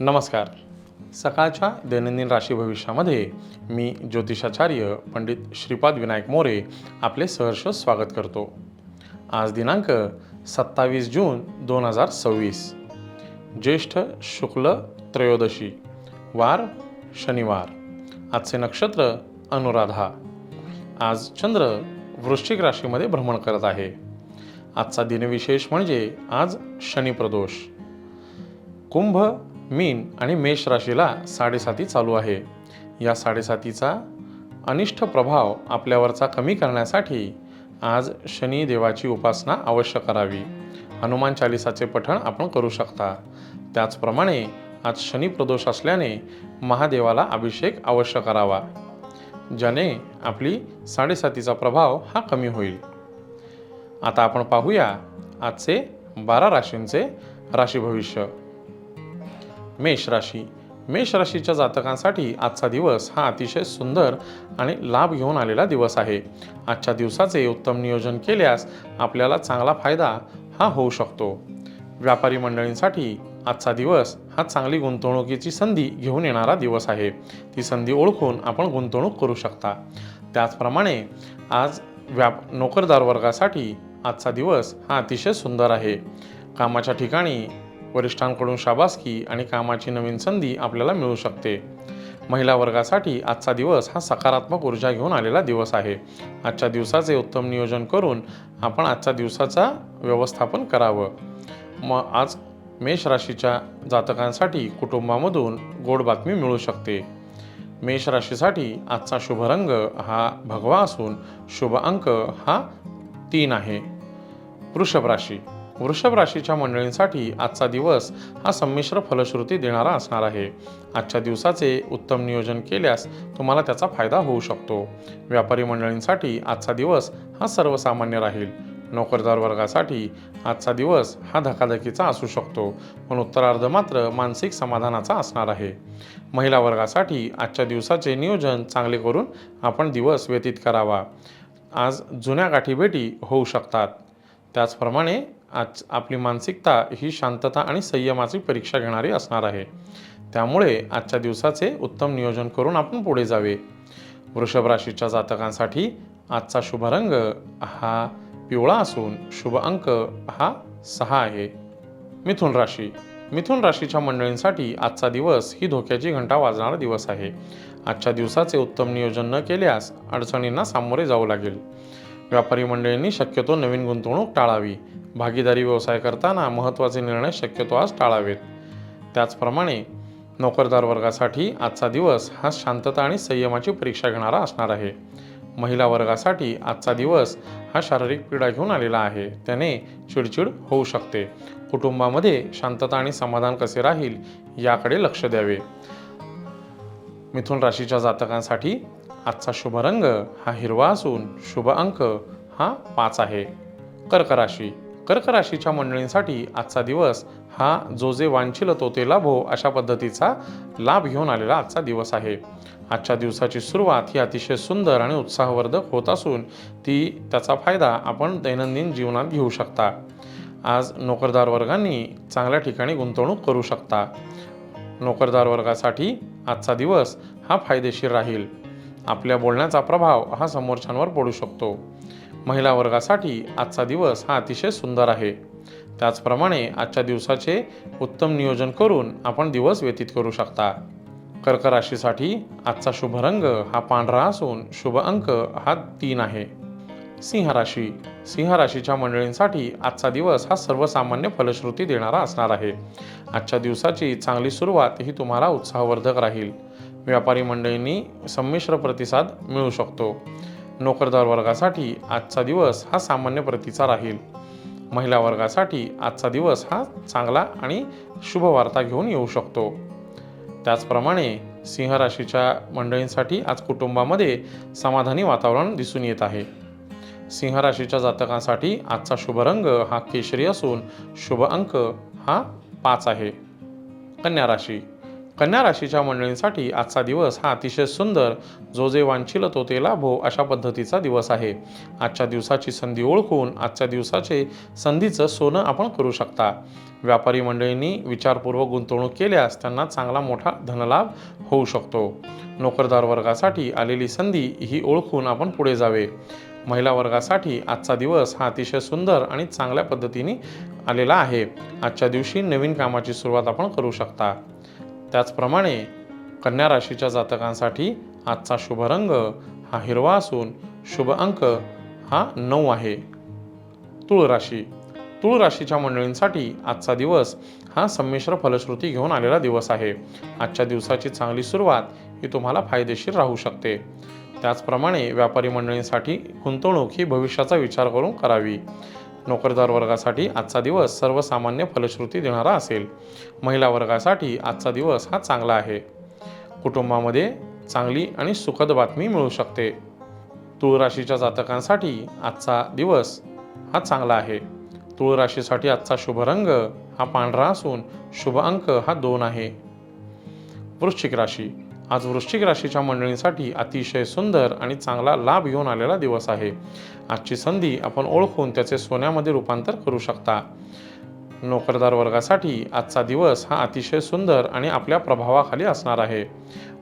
नमस्कार. सकाळच्या दैनंदिन राशी भविष्यामध्ये मी ज्योतिषाचार्य पंडित श्रीपाद विनायक मोरे आपले सहर्ष स्वागत करतो. आज दिनांक 27 जून 2026, ज्येष्ठ शुक्ल त्रयोदशी, वार शनिवार. आजचे नक्षत्र अनुराधा. आज चंद्र वृश्चिक राशीमध्ये भ्रमण करत आहे. आजचा दिनविशेष म्हणजे आज शनिप्रदोष. कुंभ, मीन आणि मेष राशीला 7.5 चालू आहे. या 7.5चा अनिष्ट प्रभाव आपल्यावरचा कमी करण्यासाठी आज शनी देवाची उपासना अवश्य करावी. हनुमान चालिसाचे पठण आपण करू शकता. त्याचप्रमाणे आज शनी प्रदोष असल्याने महादेवाला अभिषेक अवश्य करावा, ज्याने आपली 7.5चा प्रभाव हा कमी होईल. आता आपण पाहूया आजचे 12 राशींचे राशी भविष्य. मेष राशी. मेष राशीच्या जातकांसाठी आजचा दिवस हा अतिशय सुंदर आणि लाभ घेऊन आलेला दिवस आहे. आजच्या दिवसाचे उत्तम नियोजन केल्यास आपल्याला चांगला फायदा हा होऊ शकतो. व्यापारी मंडळींसाठी आजचा दिवस हा चांगली गुंतवणुकीची संधी घेऊन येणारा दिवस आहे. ती संधी ओळखून आपण गुंतवणूक करू शकता. त्याचप्रमाणे आज नोकरदार वर्गासाठी आजचा दिवस हा अतिशय सुंदर आहे. कामाच्या ठिकाणी वरिष्ठांकडून शाबासकी आणि कामाची नवीन संधी आपल्याला मिळू शकते. महिला वर्गासाठी आजचा दिवस हा सकारात्मक ऊर्जा घेऊन आलेला दिवस आहे. आजच्या दिवसाचे उत्तम नियोजन करून आपण आजच्या दिवसाचा व्यवस्थापन करावं. आज मेष राशीच्या जातकांसाठी कुटुंबामधून गोड बातमी मिळू शकते. मेष राशीसाठी आजचा शुभ रंग हा भगवा असून शुभ अंक हा 3 आहे. वृषभ राशी. वृषभ राशीच्या मंडळींसाठी आजचा दिवस हा संमिश्र फलश्रुती देणारा असणार आहे. आजच्या दिवसाचे उत्तम नियोजन केल्यास तुम्हाला त्याचा फायदा होऊ शकतो. व्यापारी मंडळींसाठी आजचा दिवस हा सर्वसामान्य राहील. नोकरदार वर्गासाठी आजचा दिवस हा धकाधकीचा असू शकतो, पण उत्तरार्ध मात्र मानसिक समाधानाचा असणार आहे. महिला वर्गासाठी आजच्या दिवसाचे नियोजन चांगले करून आपण दिवस व्यतीत करावा. आज जुन्या गाठीभेटी होऊ शकतात. त्याचप्रमाणे आज आपली मानसिकता ही शांतता आणि संयमाची परीक्षा घेणारी असणार आहे. त्यामुळे आजच्या दिवसाचे उत्तम नियोजन करून आपण पुढे जावे. वृषभ राशीच्या जातकांसाठी आजचा शुभ रंग हा पिवळा असून शुभ अंक हा 6 आहे. मिथुन राशी. मिथुन राशीच्या मंडळींसाठी आजचा दिवस ही धोक्याची घंटा वाजणारा दिवस आहे. आजच्या दिवसाचे उत्तम नियोजन न केल्यास अडचणींना सामोरे जावं लागेल. व्यापारी मंडळींनी शक्यतो नवीन गुंतवणूक टाळावी. भागीदारी व्यवसाय करताना महत्त्वाचे निर्णय शक्यतो आज टाळावेत. त्याचप्रमाणे नोकरदार वर्गासाठी आजचा दिवस हा शांतता आणि संयमाची परीक्षा घेणारा असणार आहे. महिला वर्गासाठी आजचा दिवस हा शारीरिक पीडा घेऊन आलेला आहे. त्याने चिडचिड होऊ शकते. कुटुंबामध्ये शांतता आणि समाधान कसे राहील याकडे लक्ष द्यावे. मिथुन राशीच्या जातकांसाठी आजचा शुभ रंग हा हिरवा असून शुभ अंक हा 5 आहे. कर्क राशी. कर्क राशीच्या मंडळींसाठी आजचा दिवस हा जो जे वांछिल तो ते लाभो अशा पद्धतीचा लाभ घेऊन आलेला आजचा दिवस आहे. आजच्या दिवसाची सुरुवात ही अतिशय सुंदर आणि उत्साहवर्धक होत असून त्याचा फायदा आपण दैनंदिन जीवनात घेऊ शकता. आज नोकरदार वर्गांनी चांगल्या ठिकाणी गुंतवणूक करू शकता. नोकरदार वर्गासाठी आजचा दिवस हा फायदेशीर राहील. आपल्या बोलण्याचा प्रभाव हा समोरच्यांवर पडू शकतो. महिला वर्गासाठी आजचा दिवस हा अतिशय सुंदर आहे. त्याचप्रमाणे आजच्या दिवसाचे उत्तम नियोजन करून आपण दिवस व्यतीत करू शकता. कर्क राशीसाठी आजचा शुभ रंग हा पांढरा असून शुभ अंक हा 3 आहे. सिंह राशी. सिंह राशीच्या मंडळींसाठी आजचा दिवस हा सर्वसामान्य फलश्रुती देणारा असणार आहे. आजच्या दिवसाची चांगली सुरुवात ही तुम्हाला उत्साहवर्धक राहील. व्यापारी मंडळींनी संमिश्र प्रतिसाद मिळू शकतो. नोकरदार वर्गासाठी आजचा दिवस हा सामान्य प्रतीचा राहील. महिला वर्गासाठी आजचा दिवस हा चांगला आणि शुभ वार्ता घेऊन येऊ शकतो. त्याचप्रमाणे सिंह राशीच्या मंडळींसाठी आज कुटुंबामध्ये समाधानी वातावरण दिसून येत आहे. सिंह राशीच्या जातकांसाठी आजचा शुभ रंग हा केशरी असून शुभ अंक हा 5 आहे. कन्या राशी. कन्या राशीच्या मंडळींसाठी आजचा दिवस हा अतिशय सुंदर, जो जे वांछिल तो ते लाभो अशा पद्धतीचा दिवस आहे. आजच्या दिवसाची संधी ओळखून आजच्या दिवसाचे संधीचं सोनं आपण करू शकता. व्यापारी मंडळींनी विचारपूर्वक गुंतवणूक केल्यास त्यांना चांगला मोठा धनलाभ होऊ शकतो. नोकरदार वर्गासाठी आलेली संधी ही ओळखून आपण पुढे जावे. महिला वर्गासाठी आजचा दिवस हा अतिशय सुंदर आणि चांगल्या पद्धतीने आलेला आहे. आजच्या दिवशी नवीन कामाची सुरुवात आपण करू शकता. त्याचप्रमाणे कन्या राशीच्या जातकांसाठी आजचा शुभ रंग हा हिरवा असून शुभ अंक हा 9 आहे. तुळ राशी. तुळ राशीच्या मंडळींसाठी आजचा दिवस हा संमिश्र फलश्रुती घेऊन आलेला दिवस आहे. आजच्या दिवसाची चांगली सुरुवात ही तुम्हाला फायदेशीर राहू शकते. त्याचप्रमाणे व्यापारी मंडळींसाठी गुंतवणूक ही भविष्याचा विचार करून करावी. नोकरदार वर्गासाठी आजचा दिवस सर्वसामान्य फलश्रुती देणारा असेल. महिला वर्गासाठी आजचा दिवस हा चांगला आहे. कुटुंबामध्ये चांगली आणि सुखद बातमी मिळू शकते. तुळ राशीच्या जातकांसाठी आजचा दिवस हा चांगला आहे. तुळ राशीसाठी आजचा शुभ रंग हा पांढरा असून शुभ अंक हा 2 आहे. वृश्चिक राशी. आज वृश्चिक राशीच्या मंडळींसाठी अतिशय सुंदर आणि चांगला लाभ घेऊन आलेला दिवस आहे. आजची संधी आपण ओळखून त्याचे सोन्यामध्ये रूपांतर करू शकता. नोकरदार वर्गासाठी आजचा दिवस हा अतिशय सुंदर आणि आपल्या प्रभावाखाली असणार आहे.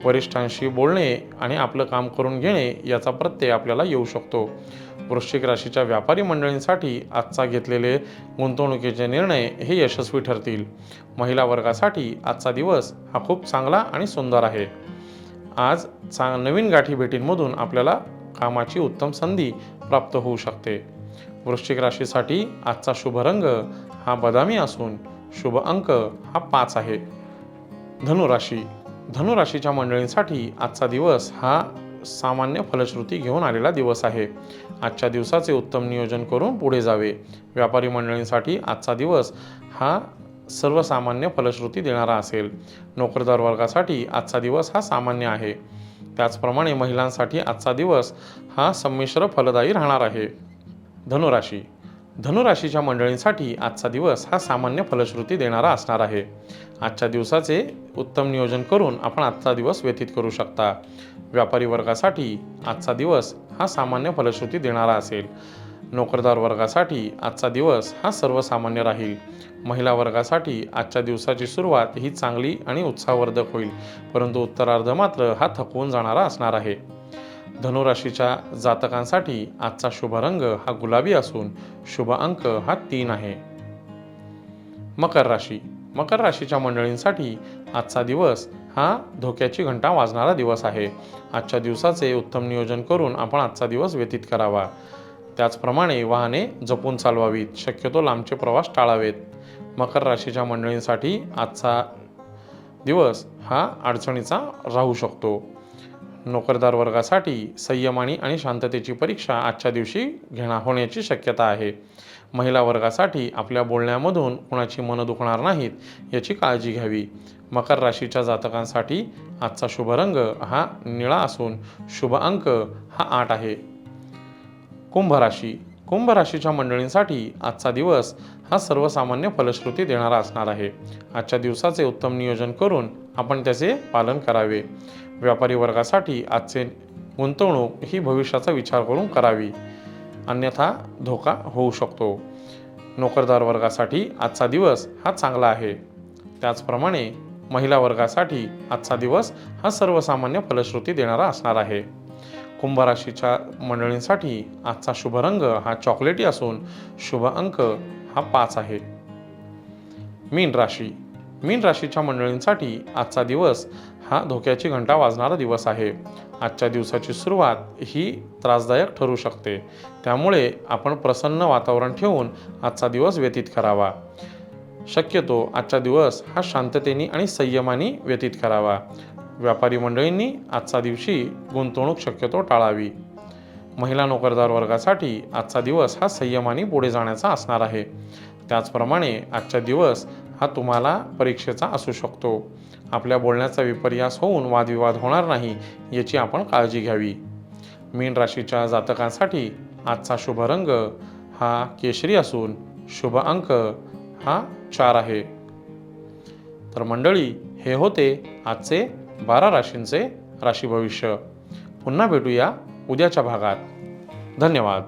वरिष्ठांशी बोलणे आणि आपलं काम करून घेणे याचा प्रत्यय आपल्याला येऊ शकतो. वृश्चिक राशीच्या व्यापारी मंडळींसाठी आजचा घेतलेले गुंतवणुकीचे निर्णय हे यशस्वी ठरतील. महिला वर्गासाठी आजचा दिवस हा खूप चांगला आणि सुंदर आहे. आज नवीन गाठी भेटींमधून आपल्याला कामाची उत्तम संधी प्राप्त होऊ शकते. वृश्चिक राशीसाठी आजचा शुभ रंग हा बदामी असून शुभ अंक हा 5 आहे. धनुराशी. धनुराशीच्या मंडळींसाठी आजचा दिवस हा सामान्य फलश्रुती घेऊन आलेला दिवस आहे. आजच्या दिवसाचे उत्तम नियोजन करून पुढे जावे. व्यापारी मंडळींसाठी आजचा दिवस हा सर्वसामान्य फलश्रुती देणारा असेल. नोकरदार वर्गासाठी आजचा दिवस हा सामान्य आहे. त्याचप्रमाणे महिलांसाठी आजचा दिवस हा संमिश्र फलदायी राहणार आहे. धनुराशी. धनुराशीच्या मंडळींसाठी आजचा दिवस हा सामान्य फलश्रुती देणारा असणार आहे. आजच्या दिवसाचे उत्तम नियोजन करून आपण आजचा दिवस व्यतीत करू शकता. व्यापारी वर्गासाठी आजचा दिवस हा सामान्य फलश्रुती देणारा असेल. नोकरदार वर्गासाठी आजचा दिवस हा सर्वसामान्य राहील. महिला वर्गासाठी आजच्या दिवसाची सुरुवात ही चांगली आणि उत्साहवर्धक होईल, परंतु उत्तरार्ध मात्र हा थकवून जाणारा असणार आहे. धनुराशीच्या जातकांसाठी आजचा शुभ रंग हा गुलाबी असून शुभ अंक हा 3 आहे. मकर राशी. मकर राशीच्या मंडळींसाठी आजचा दिवस हा धोक्याची घंटा वाजणारा दिवस आहे. आजच्या दिवसाचे उत्तम नियोजन करून आपण आजचा दिवस व्यतीत करावा. त्याचप्रमाणे वाहने जपून चालवावीत. शक्यतो लांबचे प्रवास टाळावेत. मकर राशीच्या मंडळींसाठी आजचा दिवस हा अडचणीचा राहू शकतो. नोकरदार वर्गासाठी संयमानी आणि शांततेची परीक्षा आजच्या दिवशी होण्याची शक्यता आहे. महिला वर्गासाठी आपल्या बोलण्यामधून कुणाची मनं दुखणार नाहीत याची काळजी घ्यावी. मकर राशीच्या जातकांसाठी आजचा शुभ रंग हा निळा असून शुभ अंक हा 8 आहे. कुंभ राशी. कुंभ राशीच्या मंडळींसाठी आजचा दिवस हा सर्वसामान्य फलश्रुती देणारा असणार आहे. आजच्या दिवसाचे उत्तम नियोजन करून आपण त्याचे पालन करावे. व्यापारी वर्गासाठी आजचे गुंतवणूक ही भविष्याचा विचार करून करावी, अन्यथा धोका होऊ शकतो. नोकरदार वर्गासाठी आजचा दिवस हा चांगला आहे. त्याचप्रमाणे महिला वर्गासाठी आजचा दिवस हा सर्वसामान्य फलश्रुती देणारा असणार आहे. कुंभ राशीच्या मंडळींसाठी आजचा शुभ रंग हा चॉकलेटी असून शुभ अंक हा 5 आहे. मीन राशी. मीन राशीच्या मंडळींसाठी आजचा दिवस हा धोक्याची घंटा वाजणारा दिवस आहे. आजच्या दिवसाची सुरुवात ही त्रासदायक ठरू शकते, त्यामुळे आपण प्रसन्न वातावरण ठेवून आजचा दिवस व्यतीत करावा. शक्यतो आजचा दिवस हा शांततेने आणि संयमाने व्यतीत करावा. व्यापारी मंडळींनी आजच्या दिवशी गुंतवणूक शक्यतो टाळावी. महिला नोकरदार वर्गासाठी आजचा दिवस हा संयमाने पुढे जाण्याचा असणार आहे. त्याचप्रमाणे आजचा दिवस हा तुम्हाला परीक्षेचा असू शकतो. आपल्या बोलण्याचा विपर्यास होऊन वादविवाद होणार नाही याची आपण काळजी घ्यावी. मीन राशीच्या जातकांसाठी आजचा शुभ रंग हा केशरी असून शुभ अंक हा 4 आहे. तर मंडळी, हे होते आजचे 12 राशींचे राशी भविष्य. पुन्हा भेटूया उद्याच्या भागात. धन्यवाद.